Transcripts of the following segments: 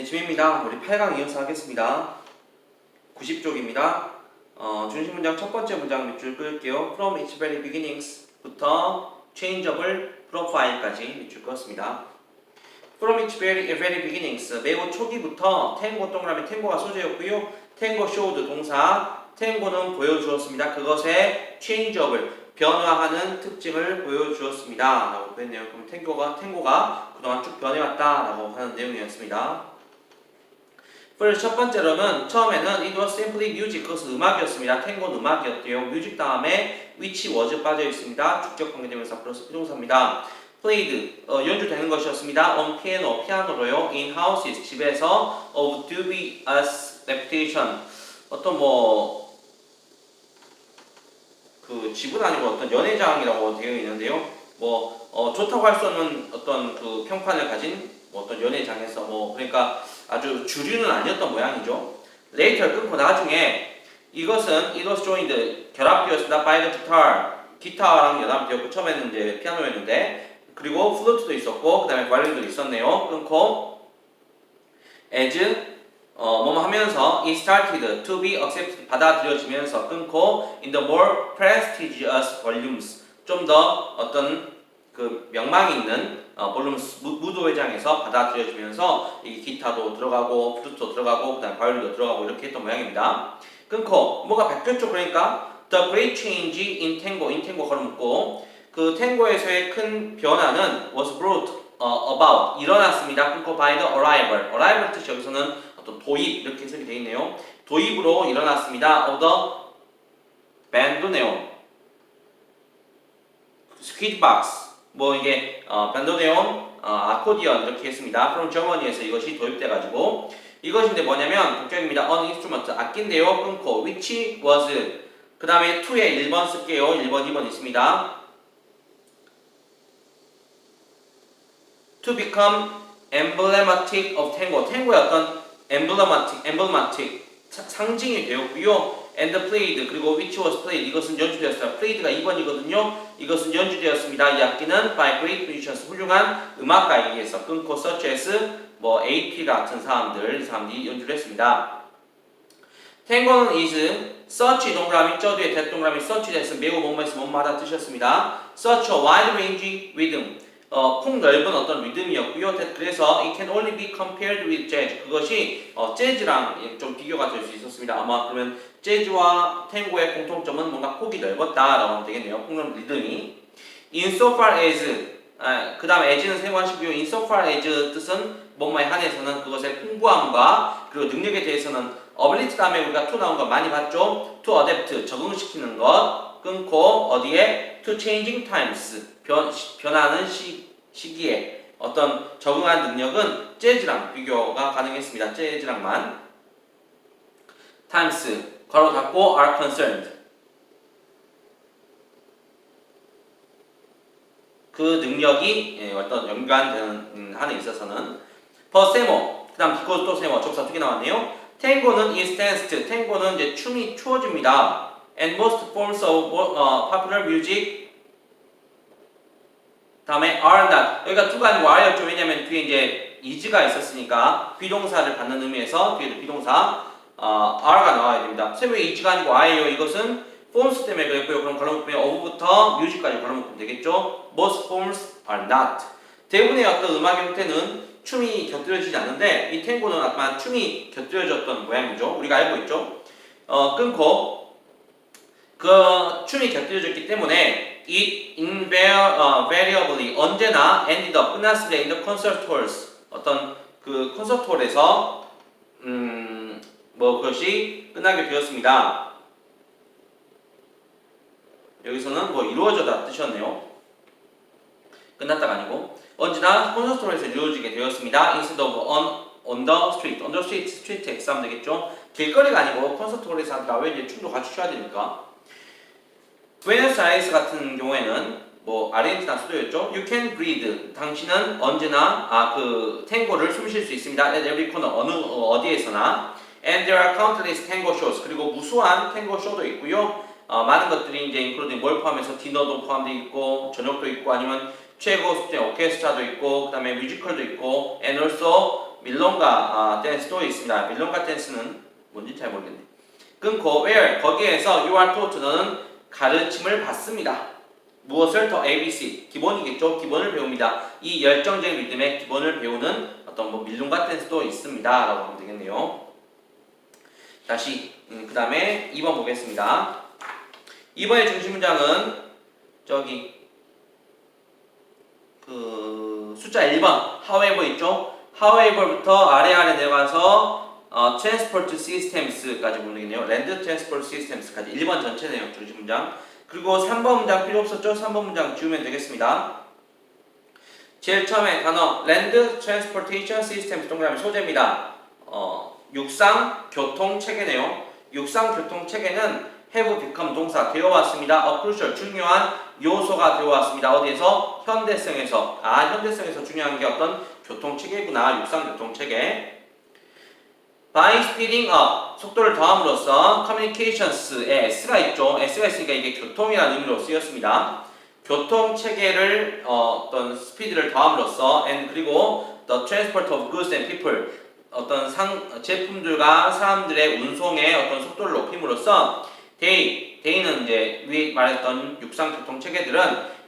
지민입니다. 우리 8강 이어서 하겠습니다. 90쪽입니다. 중심 문장 첫 번째 문장 밑줄 끌게요. From its very beginnings부터 changeable profile까지 밑줄 그었습니다. From its very beginnings 매우 초기부터 탱고 동그라미 탱고가 소재였고요. 탱고 showed 동사 탱고는 보여주었습니다. 그것의 changeable 변화하는 특징을 보여주었습니다. 라고 했네요. 그럼 탱고가 그동안 쭉 변해왔다 라고 하는 내용이었습니다. First 첫 번째로는 처음에는 it was simply music 그것은 음악이었습니다. 탱고는 음악이었대요. music 다음에 which was 빠져 있습니다. 주격 관계되면서 플러스 비동사입니다. played 연주되는 것이었습니다. on piano 피아노로요. in houses 집에서 of dubious reputation 어떤 그 집은 아니고 어떤 연회장이라고 되어 있는데요. 좋다고 할 수 없는 어떤 그 평판을 가진 어떤 연회장에서 그러니까 아주 주류는 아니었던 모양이죠. Later 끊고 나중에 이것은 it was joined 결합되었습니다. by the guitar 기타랑 연합되었고 처음에는 이제 피아노였는데 그리고 플루트도 있었고 그 다음에 바이올린도 있었네요. 끊고 as 뭐뭐 하면서 it started to be accepted 받아들여지면서 끊고 in the more prestigious volumes 좀 더 어떤 그 명망 있는 볼륨스 무도회장에서 받아들여지면서 이 기타도 들어가고 플루트도 들어가고 그다음 바이올린도 들어가고 이렇게 했던 모양입니다. 끊고 뭐가 바뀌었죠? 그러니까 the great change in tango 걸어붙고 그 탱고에서의 큰 변화는 was brought about 일어났습니다. 끊고 by the arrival 뜻이 여기서는 어떤 도입 이렇게 해석이 되어 있네요. 도입으로 일어났습니다. of the bandoneon 스퀴드박스 이게 반도네온, 아코디언 이렇게 했습니다. from Germany에서 이것이 도입돼가지고 이것인데 뭐냐면 복적입니다. an instrument 악기인데요. 끊고 which was 그 다음에 to에 1번 쓸게요. 1번, 2번 있습니다. to become emblematic of tango 탱고의 어떤 emblematic 상징이 되었고요. and played 그리고 which was played 이것은 연주되었습니다. played가 2번이거든요. 이것은 연주되었습니다. 이 악기는 by great musicians 훌륭한 음악가에 의해서 끊고 such as AP 같은 사람들이 연주를 했습니다. 탱고는 is such 동그라미 저 뒤에 that 동그라미 such that 매우 뭐뭐해서 뭐뭐하다 뜻이었습니다. such a wide ranging rhythm 폭넓은 어떤 리듬이었고요. 그래서 it can only be compared with jazz. 그것이 재즈랑 좀 비교가 될 수 있었습니다. 아마 그러면 재즈와 탱고의 공통점은 뭔가 폭이 넓었다라고 하면 되겠네요. 폭넓은 리듬이. insofar as 그 다음 as는 세모하시고요. insofar as 뜻은 뭐뭐에 한해서는 그것의 풍부함과 그리고 능력에 대해서는 ability 다음에 우리가 to 나온 거 많이 봤죠. to adapt 적응시키는 것 끊고 어디에 to changing times 변하는 시기에 어떤 적응한 능력은 재즈랑 비교가 가능했습니다. 재즈랑만 times 괄호 닫고 are concerned 그 능력이 어떤 연관되는 한에 있어서는 per 세모 그 다음 그것도 세모 접사 2개 나왔네요. 탱고는 is danced 탱고는 이제 춤이 추어집니다. and most forms of popular music 다음에 are not 여기가 to가 아니고 are였죠. 왜냐면 뒤에 이제 is가 있었으니까 비동사를 받는 의미에서 뒤에도 비동사 are가 나와야 됩니다. 왜 is가 아니고 are예요. 이것은 forms 때문에 그랬고요. 그럼 걸어묶으면 of부터 music까지 걸어묶으면 되겠죠. most forms are not 대부분의 어떤 음악 형태는 춤이 곁들여지지 않는데 이 탱고는 아까 춤이 곁들여졌던 모양이죠. 우리가 알고 있죠. 끊고 그 춤이 곁들여졌기 때문에 it invariably 언제나 ended up 끝났습니다. in the concert halls 어떤 그 콘서트 홀에서 그것이 끝나게 되었습니다. 여기서는 이루어져다 뜻이었네요. 끝났다가 아니고 언제나 콘서트 홀에서 이루어지게 되었습니다. instead of on the street 스트리트 X 하면 되겠죠. 길거리가 아니고 콘서트 홀에서 하니까 왜 이제 춤도 같이 춰야 되니까. 부에노스아이레스 같은 경우에는 아르헨티나 수도였죠. You can breathe. 당신은 언제나 그 탱고를 숨쉴 수 있습니다. At every corner 어디에서나. And there are countless tango shows. 그리고 무수한 탱고 쇼도 있고요. 많은 것들이 이제 including 뭘 포함해서 디너도 포함되어 있고 저녁도 있고 아니면 최고 수준의 오케스트라도 있고 그다음에 뮤지컬도 있고 and also 밀롱가 댄스도 있습니다. 밀롱가 댄스는 뭔지 잘 모르겠네. 끊고 where 거기에서 you are taught 너는 가르침을 받습니다. 무엇을 더 ABC 기본이겠죠. 기본을 배웁니다. 이 열정적인 리듬의 기본을 배우는 어떤 뭐 밀롱가 댄스도 있습니다라고 하면 되겠네요. 다시 그 다음에 2번 보겠습니다. 2번의 중심 문장은 저기 그 숫자 1번 however 있죠. however부터 아래 내려가서 transport systems까지 보면 되겠네요. land transport systems까지 1번 전체 내용 중심 문장. 그리고 3번 문장 필요 없었죠? 3번 문장 지우면 되겠습니다. 제일 처음에 단어 land transportation systems 동그라미 소재입니다. 육상 교통 체계네요. 육상 교통 체계는 have become 동사 되어왔습니다. a crucial 중요한 요소가 되어왔습니다. 어디에서? 현대성에서. 현대성에서 중요한 게 어떤 교통 체계구나. 육상 교통 체계. by speeding up 속도를 더함으로써 communications에 s가 있죠. s가 있으니까 이게 교통이라는 의미로 쓰였습니다. 교통 체계를 어떤 스피드를 더함으로써 and 그리고 the transport of goods and people 어떤 제품들과 사람들의 운송의 어떤 속도를 높임으로써 they는 이제 위에 말했던 육상 교통 체계들은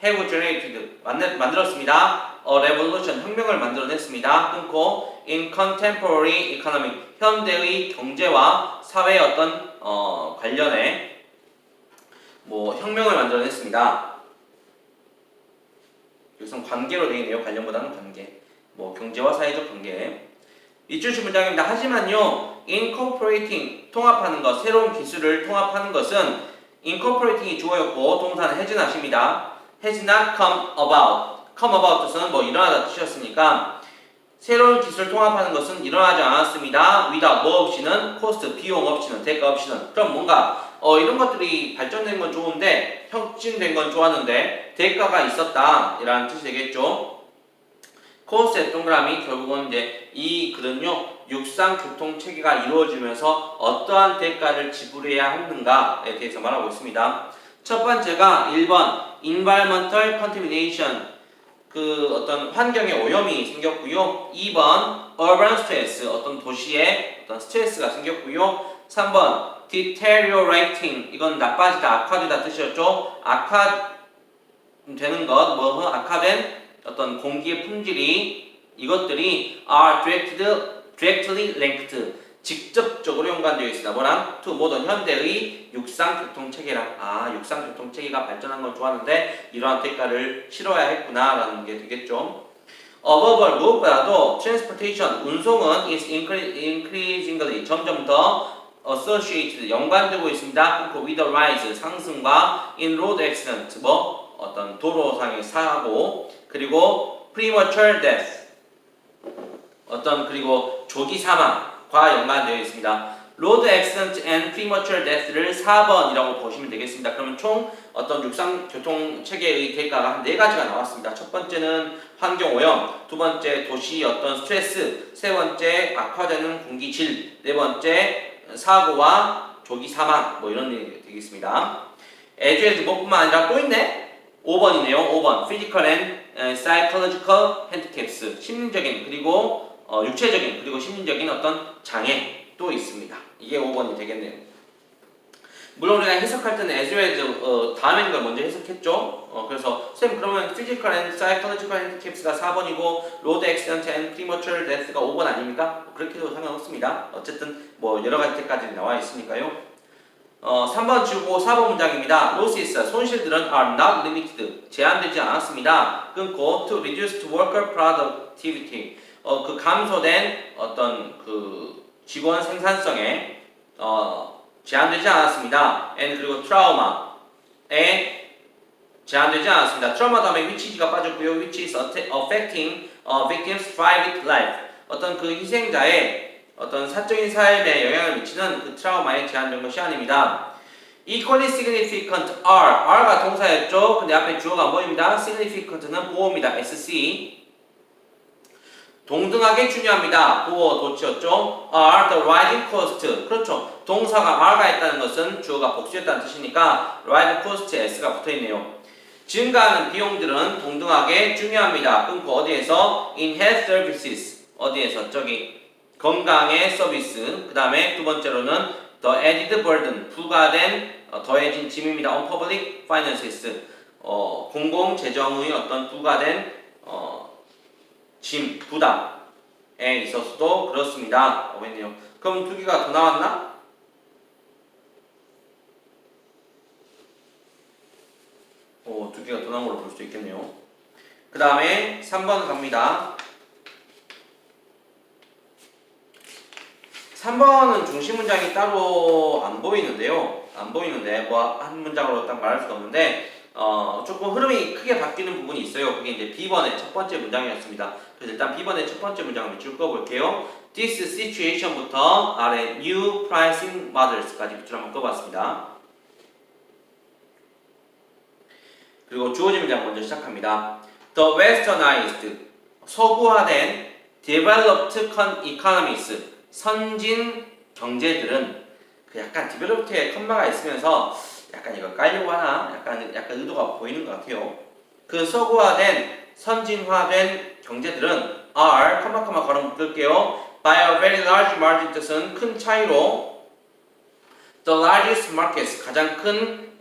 have generated 만들었습니다. revolution 혁명을 만들어냈습니다. 끊고 in contemporary economy 현대의 경제와 사회의 어떤 관련해 뭐 혁명을 만들어냈습니다. 여기서 관계로 되어 있네요. 관련보다는 관계. 뭐 경제와 사회적 관계. 이주시 문장입니다. 하지만요, incorporating 통합하는 것, 새로운 기술을 통합하는 것은 incorporating이 주어였고 동사는 has not입니다. has not come about. come about 뜻은 뭐 일어나다 뜻이었으니까 새로운 기술을 통합하는 것은 일어나지 않았습니다. without 뭐 없이는 cost 비용 없이는 대가 없이는 그럼 뭔가 이런 것들이 발전된 건 좋은데 혁신된 건 좋았는데 대가가 있었다 이라는 뜻이 되겠죠. 코스의 동그라미 결국은 이제 이 글은요 육상 교통 체계가 이루어지면서 어떠한 대가를 지불해야 하는가에 대해서 말하고 있습니다. 첫 번째가 1번 environmental contamination 그 어떤 환경의 오염이 생겼고요. 2번 urban stress 어떤 도시의 어떤 스트레스가 생겼고요. 3번 deteriorating 이건 나빠지다 악화되다 뜻이었죠. 악화되는 것 뭐 악화된 어떤 공기의 품질이 이것들이 are directly linked 직접적으로 연관되어 있습니다. 뭐랑? to 모든 현대의 육상 교통 체계랑 육상 교통 체계가 발전한 건 좋았는데 이러한 대가를 치러야 했구나라는 게 되겠죠. above 무엇보다도 transportation 운송은 is increasingly 점점 더 associated 연관되고 있습니다. with the rise 상승과 in road accident 뭐 어떤 도로상의 사고 그리고 premature death 어떤 그리고 조기 사망과 연관되어 있습니다. road accident and premature death를 4번이라고 보시면 되겠습니다. 그러면 총 어떤 육상 교통 체계의 대가가 한 4가지가 나왔습니다. 첫 번째는 환경 오염, 두 번째 도시 어떤 스트레스, 세 번째 악화되는 공기질, 네 번째 사고와 조기 사망 뭐 이런 일이 되겠습니다. as 뭐뿐만 아니라 또 있네. 5번이네요. 5번 physical and psychological handicaps 심리적인 그리고 육체적인 그리고 심리적인 어떤 장애도 있습니다. 이게 5번이 되겠네요. 물론 우리가 해석할 때는 as well as 다음에 있는 걸 먼저 해석했죠. 그래서 쌤 그러면 physical and psychological handicaps가 4번이고 road accident and premature death가 5번 아닙니까? 그렇게 해도 상관없습니다. 어쨌든 뭐 여러 가지 때까지 나와 있으니까요. 3번 지우고 4번 문장입니다. losses 손실들은 are not limited 제한되지 않았습니다. 끊고 to reduce worker productivity 그 감소된 어떤 그 직원 생산성에 제한되지 않았습니다. and 그리고 trauma에 제한되지 않았습니다. 트라우마 다음에 which가 빠졌고요. which is affecting victim's private life 어떤 그 희생자의 어떤 사적인 삶에 영향을 미치는 그 트라우마에 제한된 것이 아닙니다. equally significant R가 동사였죠. 근데 앞에 주어가 안 보입니다. significant는 보호입니다. SC 동등하게 중요합니다. 보호 도치였죠. are the rising cost 그렇죠. 동사가 R가 있다는 것은 주어가 복수였다는 뜻이니까 rising cost에 S가 붙어있네요. 증가하는 비용들은 동등하게 중요합니다. 끊고 어디에서 in health services 어디에서 저기 건강의 서비스. 그 다음에 두 번째로는 the added burden 부과된 더해진 짐입니다. on public finances 공공 재정의 어떤 부과된 짐 부담에 있어서도 그렇습니다. 했네요. 그럼 두 개가 더 나왔나? 두 개가 더 나온 걸로 볼 수 있겠네요. 그 다음에 3번 갑니다. 3번은 중심 문장이 따로 안 보이는데요. 안 보이는데 뭐 한 문장으로 딱 말할 수가 없는데 조금 흐름이 크게 바뀌는 부분이 있어요. 그게 이제 B번의 첫 번째 문장이었습니다. 그래서 일단 B번의 첫 번째 문장을 밑줄 꺼볼게요. This situation부터 아래 new pricing models까지 밑줄 한번 꺼봤습니다. 그리고 주어진 문장 먼저 시작합니다. The westernized 서구화된 developed economies 선진 경제들은 그 약간 developed에 컴마가 있으면서 약간 이거 깔려고 하나 약간 의도가 보이는 것 같아요. 그 서구화된 선진화된 경제들은 are 컴마 걸어 묶을게요. by a very large margin 뜻은 큰 차이로 the largest markets 가장 큰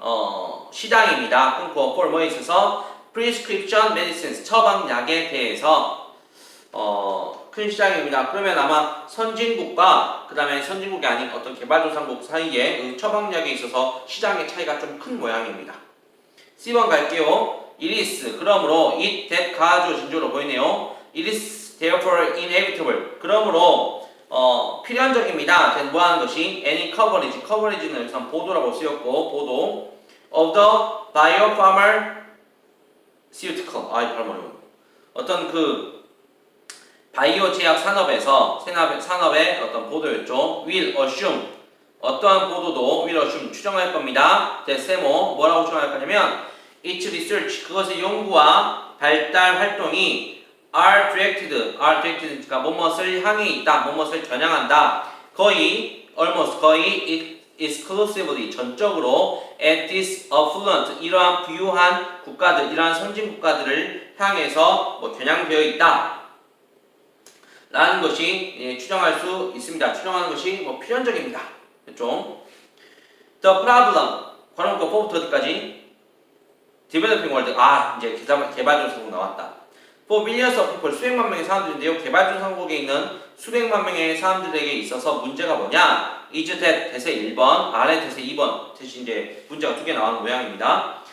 시장입니다. 끊고 for 뭐에 있어서 prescription medicines 처방약에 대해서 큰 시장입니다. 그러면 아마 선진국과 그 다음에 선진국이 아닌 어떤 개발도상국 사이에 처방약에 있어서 시장의 차이가 좀 큰 모양입니다. C번 갈게요. It is 그러므로 it that 가주 진주로 보이네요. It is therefore inevitable 그러므로 필연적입니다. then 뭐 하는 것이 any coverage는 여기서 보도라고 쓰였고 보도 of the biopharmaceutical 어떤 그 바이오 제약 산업에서 산업의 어떤 보도였죠. will assume 어떠한 보도도 will assume 추정할 겁니다. 세모 뭐라고 추정할 거냐면 its research 그것의 연구와 발달 활동이 are directed가 뭐뭇을 향해 있다, 뭐뭇을 겨냥한다. 거의 exclusively 전적으로 at this affluent 이러한 부유한 국가들, 이러한 선진 국가들을 향해서 겨냥되어 있다. 라는 것이 추정할 수 있습니다. 추정하는 것이 필연적입니다. 그렇죠? The problem 관음과 for부터 어디까지? Developing world 이제 개발도상국 나왔다. For millions of people 수백만 명의 사람들인데요. 개발도상국에 있는 수백만 명의 사람들에게 있어서 문제가 뭐냐? is that 대세 1번, 아래 대세 2번 대신 이제 문제가 두 개 나오는 모양입니다.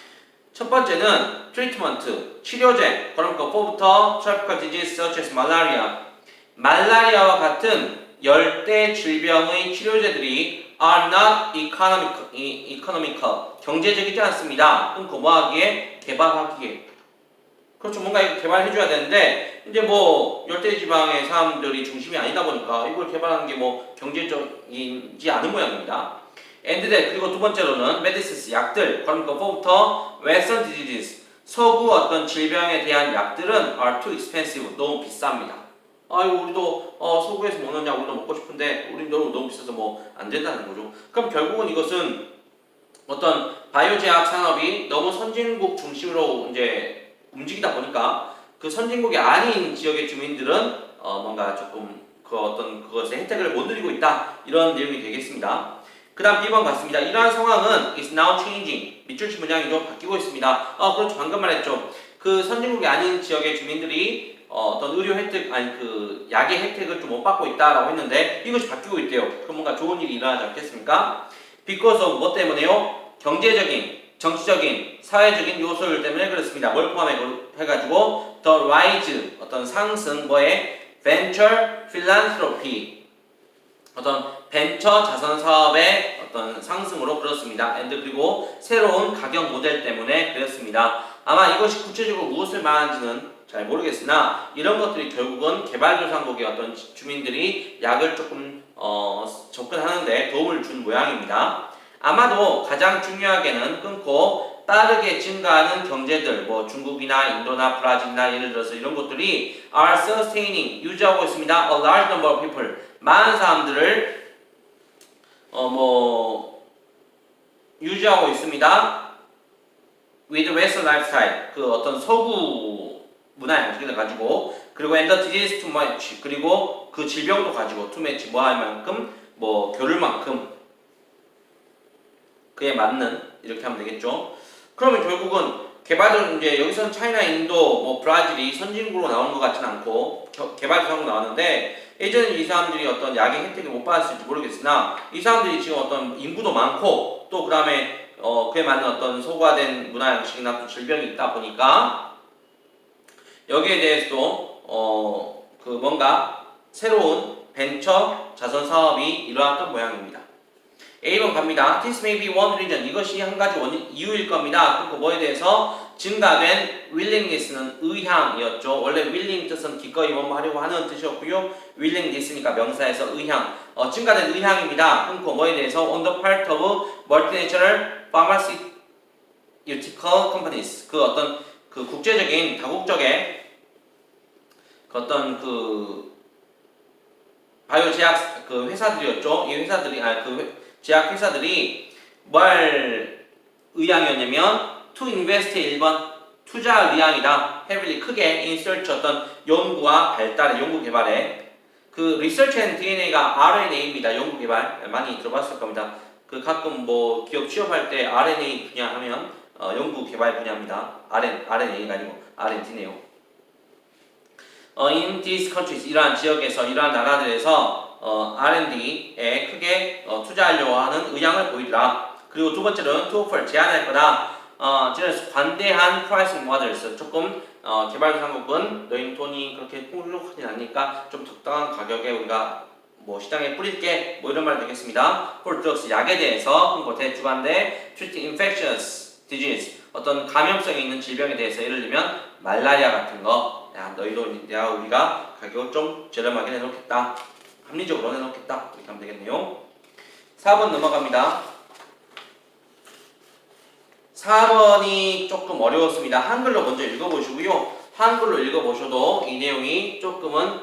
첫 번째는 treatment 치료제 관음과 for부터 tropical disease such as 말라리아와 같은 열대 질병의 치료제들이 are not economical 경제적이지 않습니다. 끊고 뭐하기에? 개발하기에. 그렇죠. 뭔가 이거 개발해줘야 되는데 이제 열대 지방의 사람들이 중심이 아니다 보니까 이걸 개발하는 게 경제적이지 않은 모양입니다. and that 그리고 두 번째로는 medicines 약들 그러니까 for부터 western diseases 서구 어떤 질병에 대한 약들은 are too expensive 너무 비쌉니다. 우리도 서구에서 먹는 약 우리도 먹고 싶은데 우린 너무 비싸서 안 된다는 거죠. 그럼 결국은 이것은 어떤 바이오제약 산업이 너무 선진국 중심으로 이제 움직이다 보니까 그 선진국이 아닌 지역의 주민들은 뭔가 조금 그것의 혜택을 못 누리고 있다 이런 내용이 되겠습니다. 그 다음 B번 같습니다. 이러한 상황은 is now changing 밑줄치 문장이죠. 바뀌고 있습니다. 그렇죠. 방금 말했죠. 그 선진국이 아닌 지역의 주민들이 어떤 의료 혜택 그 약의 혜택을 좀 못 받고 있다라고 했는데 이것이 바뀌고 있대요. 그럼 뭔가 좋은 일이 일어나지 않겠습니까? because of 뭐 때문에요? 경제적인, 정치적인, 사회적인 요소들 때문에 그렇습니다. 뭘 포함해가지고 the rise 어떤 상승 venture philanthropy 어떤 벤처 자선 사업의 어떤 상승으로 그렇습니다. and 그리고 새로운 가격 모델 때문에 그렇습니다. 아마 이것이 구체적으로 무엇을 말하는지는 잘 모르겠으나 이런 것들이 결국은 개발도상국의 어떤 주민들이 약을 조금 접근하는데 도움을 준 모양입니다. 아마도 가장 중요하게는 끊고 빠르게 증가하는 경제들 중국이나 인도나 브라질이나 예를 들어서 이런 것들이 are sustaining 유지하고 있습니다. a large number of people 많은 사람들을 유지하고 있습니다. with western lifestyle 그 어떤 서구 문화 양식을 가지고 그리고 and the disease to match 그리고 그 질병도 가지고 to match 뭐 할 만큼 뭐 겨룰 만큼 그에 맞는 이렇게 하면 되겠죠. 그러면 결국은 개발도 이제 여기서는 차이나, 인도, 뭐 브라질이 선진국으로 나오는 것 같지는 않고 개발도상으로 나왔는데 예전에 이 사람들이 어떤 약의 혜택을 못 받았을지 모르겠으나 이 사람들이 지금 어떤 인구도 많고 또 그 다음에 그에 맞는 어떤 소과된 문화 양식이나 또 질병이 있다 보니까 여기에 대해서도 그 뭔가 새로운 벤처 자선 사업이 일어났던 모양입니다. A번 갑니다. This may be one reason. 이것이 한 가지 이유일 겁니다. 그리고 뭐에 대해서 증가된 willingness는 의향이었죠. 원래 willing 뜻은 기꺼이 뭐뭐 하려고 하는 뜻이었고요. willingness니까 명사에서 의향. 증가된 의향입니다. 그리고 뭐에 대해서 on the part of multinational pharmaceutical companies. 그 어떤 그 국제적인 다국적의 그 어떤 그 바이오 제약 그 회사들이었죠. 이 회사들이 제약 회사들이 뭘 의향이었냐면 to invest의 1번 투자할 의향이다. heavily 크게 in search 어떤 연구와 발달에 연구 개발에 그 research and DNA가 RNA입니다. 연구 개발 많이 들어봤을 겁니다. 그 가끔 뭐 기업 취업할 때 RNA 분야 하면 연구 개발 분야입니다. RNA가 아니고 R&D네요. in these countries 이러한 지역에서 이러한 나라들에서 R&D에 크게 투자하려고 하는 의향을 보이더라. 그리고 두 번째로는 to offer 제한할 거다. 관대한 pricing models 조금 개발도상국은 너희 돈이 그렇게 풍족하진 않으니까 좀 적당한 가격에 우리가 뭐 시장에 뿌릴게 뭐 이런 말 되겠습니다. for drugs 약에 대해서 그리고 대주반대 treating infectious disease 어떤 감염성이 있는 질병에 대해서 예를 들면 말라리아 같은 거 야 너희도 우리가 가격을 좀 저렴하게 내놓겠다. 합리적으로 내놓겠다. 이렇게 하면 되겠네요. 4번 넘어갑니다. 4번이 조금 어려웠습니다. 한글로 먼저 읽어보시고요. 한글로 읽어보셔도 이 내용이 조금은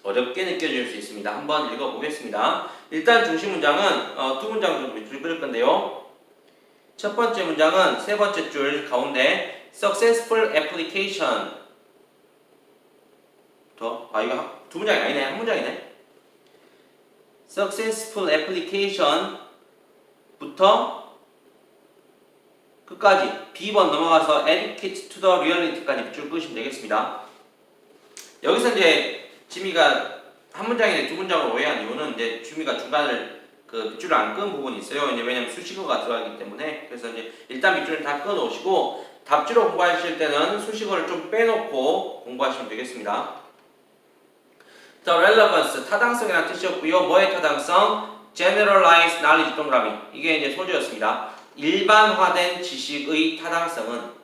어렵게 느껴질 수 있습니다. 한번 읽어보겠습니다. 일단 중심 문장은 두 문장 정도 읽을 건데요. 첫 번째 문장은 세 번째 줄 가운데 successful application 이거 두 문장이 아니네. 한 문장이네. successful application 부터 끝까지 B번 넘어가서 educate to the reality까지 줄 끄시면 되겠습니다. 여기서 이제 지미가 한 문장인데 두 문장을 오해한 이유는 이제 지미가 중간을 그 빗줄을 안 끈 부분이 있어요. 왜냐면 수식어가 들어가기 때문에. 그래서 이제 일단 빗줄을 다 끊어 놓으시고 답지로 공부하실 때는 수식어를 좀 빼놓고 공부하시면 되겠습니다. The relevance 타당성이라는 뜻이었고요. 뭐의 타당성? generalized knowledge 동그라미. 이게 이제 소주였습니다. 일반화된 지식의 타당성은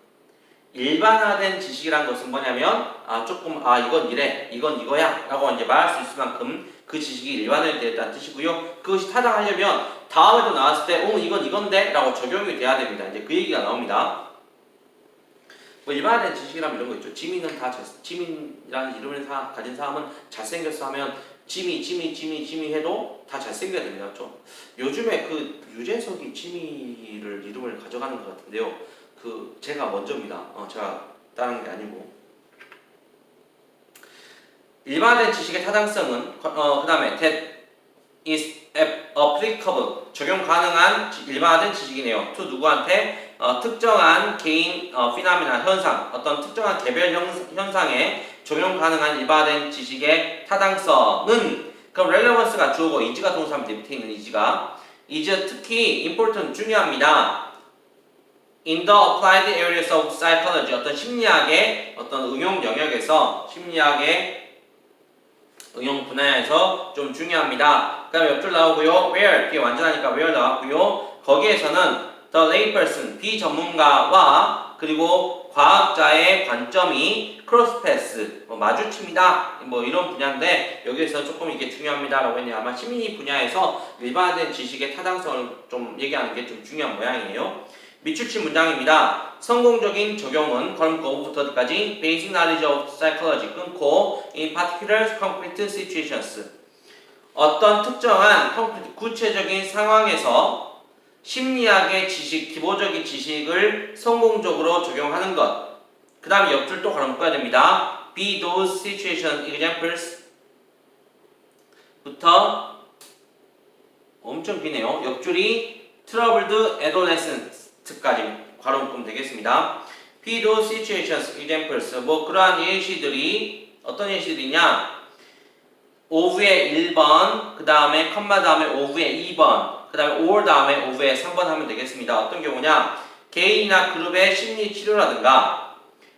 일반화된 지식이란 것은 뭐냐면 조금 이건 이래 이건 이거야 라고 이제 말할 수 있을 만큼 그 지식이 일반화되었다는 뜻이고요. 그것이 타당하려면 다음에도 나왔을 때 이건 이건데 라고 적용이 돼야 됩니다. 이제 그 얘기가 나옵니다. 뭐 일반화된 지식이라면 이런 거 있죠. 지민은 지민이라는 이름을 가진 사람은 잘생겼어 하면 지미 해도 다 잘생겨야 됩니다. 그렇죠? 요즘에 그 유재석이 지미를 이름을 가져가는 것 같은데요. 그 제가 먼저입니다. 제가 다른 게 아니고. 일반화된 지식의 타당성은 그 다음에 that is applicable 적용 가능한 일반화된 지식이네요. to 누구한테? 특정한 개인 피노미나 현상 어떤 특정한 개별 현상에 적용 가능한 일반화된 지식의 타당성은 그럼 relevance가 주어고 is가 동사입니다. 밑에 있는 is 특히 important 중요합니다. in the applied areas of psychology 어떤 심리학의 어떤 응용 영역에서 심리학의 응용 분야에서 좀 중요합니다. 그 다음에 옆줄 나오고요. where 뒤에 완전하니까 where 나왔고요. 거기에서는 the layperson 비전문가와 그리고 과학자의 관점이 크로스패스 마주칩니다. 뭐 이런 분야인데 여기에서 조금 이게 중요합니다라고 했네요. 아마 심리 분야에서 일반화된 지식의 타당성을 좀 얘기하는 게 좀 중요한 모양이에요. 밑줄친 문장입니다. 성공적인 적용은 그럼 거부부터까지 basic knowledge of psychology 끊고 in particular concrete situations 어떤 특정한 구체적인 상황에서 심리학의 지식, 기본적인 지식을 성공적으로 적용하는 것 그 다음에 옆줄 또 가로 묶어야 됩니다. be those situation examples 부터 엄청 기네요. 옆줄이 troubled adolescence까지 괄호 묶으면 되겠습니다. be those situations examples 뭐 그러한 예시들이 어떤 예시들이냐 of의 1번 그 다음에 컴마 다음에 of의 2번 그 다음에 or 다음에 of의 3번 하면 되겠습니다. 어떤 경우냐 개인이나 그룹의 심리 치료라든가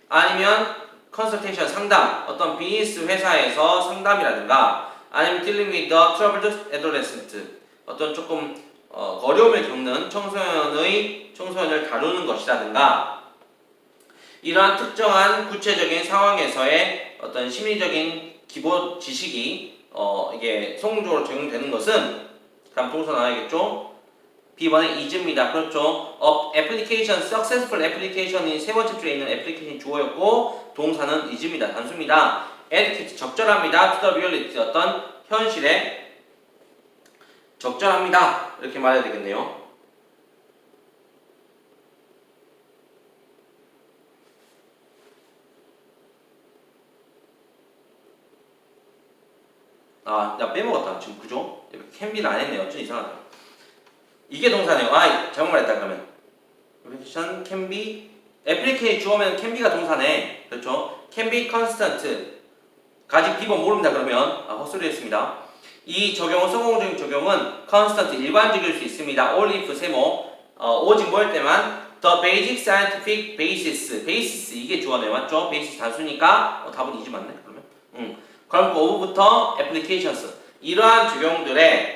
아니면 컨설테이션 상담 어떤 비즈니스 회사에서 상담이라든가 아니면 dealing with the troubled adolescent 어떤 조금 어려움을 겪는 청소년을 다루는 것이라든가 이러한 특정한 구체적인 상황에서의 어떤 심리적인 기본 지식이 이게 성공적으로 적용되는 것은 다음 동사 나와야겠죠? B번의 is입니다. 그렇죠? application, successful application이 세 번째 줄에 있는 application이 주어였고 동사는 is입니다. 단수입니다. adequate 적절합니다. to the reality 어떤 현실에 적절합니다. 이렇게 말해야 되겠네요. 아, 나 빼먹었다. 지금 그죠? canbe를 안 했네요. 좀 이상하다. 이게 동사네요. 아, 잘못 말했다 그러면. application can be application 주어면 can be가 동사네. 그렇죠? can be constant. 가지 B번 모릅니다. 그러면 헛소리 했습니다. 이 적용은 성공적인 적용은 constant 일관적일 수 있습니다. only if 세모 오직 뭐할 때만 the basic scientific basis 이게 주어네요. 맞죠? basis 단수니까 답은 이지 맞네. 그러면 그럼 그 of부터 applications 이러한 적용들의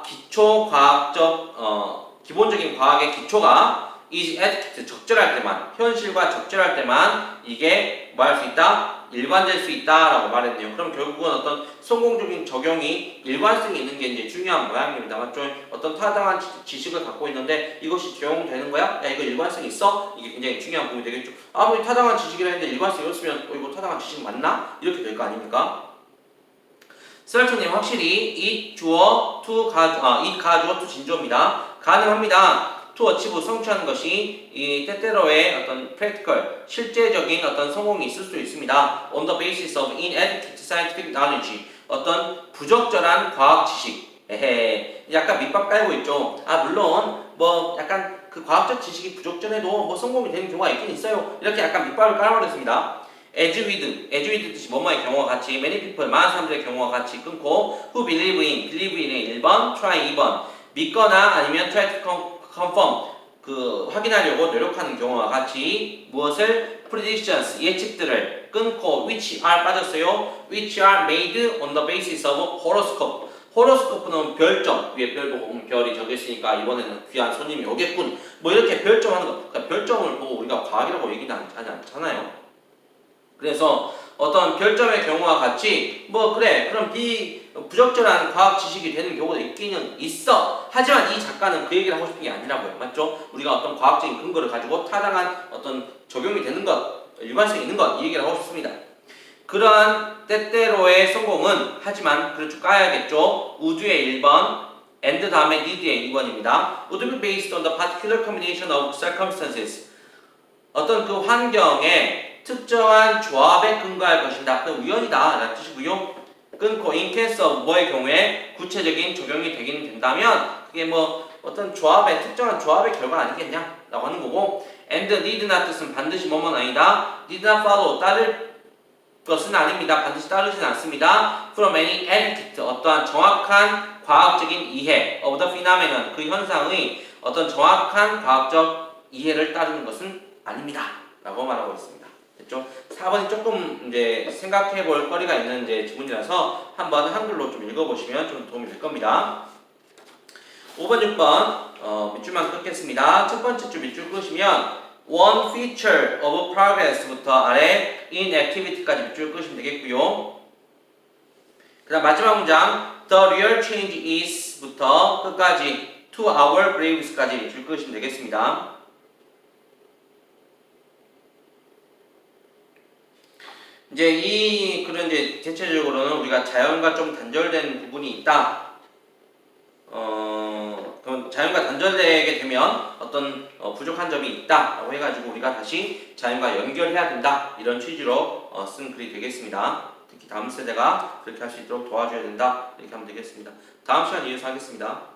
기초 과학적 기본적인 과학의 기초가 is adequate 적절할 때만 현실과 적절할 때만 이게 뭐 할 수 있다? 일관될 수 있다라고 말했네요. 그럼 결국은 어떤 성공적인 적용이 일관성이 있는 게 이제 중요한 모양입니다. 맞죠? 어떤 타당한 지식을 갖고 있는데 이것이 적용되는 거야? 야 이거 일관성 있어? 이게 굉장히 중요한 부분이 되겠죠. 아무리 타당한 지식이라 했는데 일관성이 없으면 이거 타당한 지식 맞나? 이렇게 될 거 아닙니까? 스랄트님 확실히 it 주어 to it 가주어 to 진주어입니다. 가능합니다. to achieve 성취하는 것이 이 때때로의 어떤 practical 실제적인 어떤 성공이 있을 수 있습니다. on the basis of inadequate scientific knowledge 어떤 부적절한 과학 지식 약간 밑밥 깔고 있죠. 물론 뭐 약간 그 과학적 지식이 부적절해도 뭐 성공이 되는 경우가 있긴 있어요. 이렇게 약간 밑밥을 깔아버렸습니다. as with 뜻이 뭐뭐의 경우와 같이 many people 많은 사람들의 경우와 같이 끊고 who believe in의 1번 try 2번 믿거나 아니면 try to confirm 확인하려고 노력하는 경우와 같이 무엇을 predictions 예측들을 끊고 which are 빠졌어요. which are made on the basis of horoscope 호로스코프는 별점 위에 별도 별이 적혀있으니까 이번에는 귀한 손님이 오겠군 뭐 이렇게 별점하는 거 그러니까 별점을 보고 우리가 과학이라고 얘기는 하지 않잖아요. 그래서 어떤 별점의 경우와 같이 뭐 그래 그럼 부적절한 과학 지식이 되는 경우도 있기는 있어. 하지만 이 작가는 그 얘기를 하고 싶은 게 아니라고요. 맞죠? 우리가 어떤 과학적인 근거를 가지고 타당한 어떤 적용이 되는 것, 일관성이 있는 것 이 얘기를 하고 싶습니다. 그러한 때때로의 성공은 하지만 그렇죠 까야겠죠. 우주의 1번 and 다음에 need의 2번입니다. would be based on the particular combination of circumstances 어떤 그 환경에 특정한 조합에 근거할 것이다. 그 우연이다 라는 뜻이고요. 끊고 in case of 뭐의 경우에 구체적인 적용이 되긴 된다면 그게 뭐 어떤 특정한 조합의 결과 아니겠냐 라고 하는 거고 and need not 뜻은 반드시 뭐뭐는 아니다. need not follow 따를 것은 아닙니다. 반드시 따르진 않습니다. from any adequate 어떠한 정확한 과학적인 이해 of the phenomenon 그 현상의 어떤 정확한 과학적 이해를 따르는 것은 아닙니다. 라고 말하고 있습니다. 됐죠? 4번이 조금 이제 생각해 볼 거리가 있는 이제 지문이라서 한번 한글로 좀 읽어보시면 좀 도움이 될 겁니다. 5번, 6번 밑줄만 끊겠습니다. 첫 번째 줄 밑줄 끄시면 one feature of progress부터 아래 inactivity까지 밑줄 끄시면 되겠고요. 그 다음 마지막 문장 the real change is부터 끝까지 to our graves까지 밑줄 끄시면 되겠습니다. 이제 이 글은 이제 대체적으로는 우리가 자연과 좀 단절된 부분이 있다. 그럼 자연과 단절되게 되면 어떤 부족한 점이 있다라고 해가지고 우리가 다시 자연과 연결해야 된다 이런 취지로 쓴 글이 되겠습니다. 특히 다음 세대가 그렇게 할 수 있도록 도와줘야 된다 이렇게 하면 되겠습니다. 다음 시간 이어서 하겠습니다.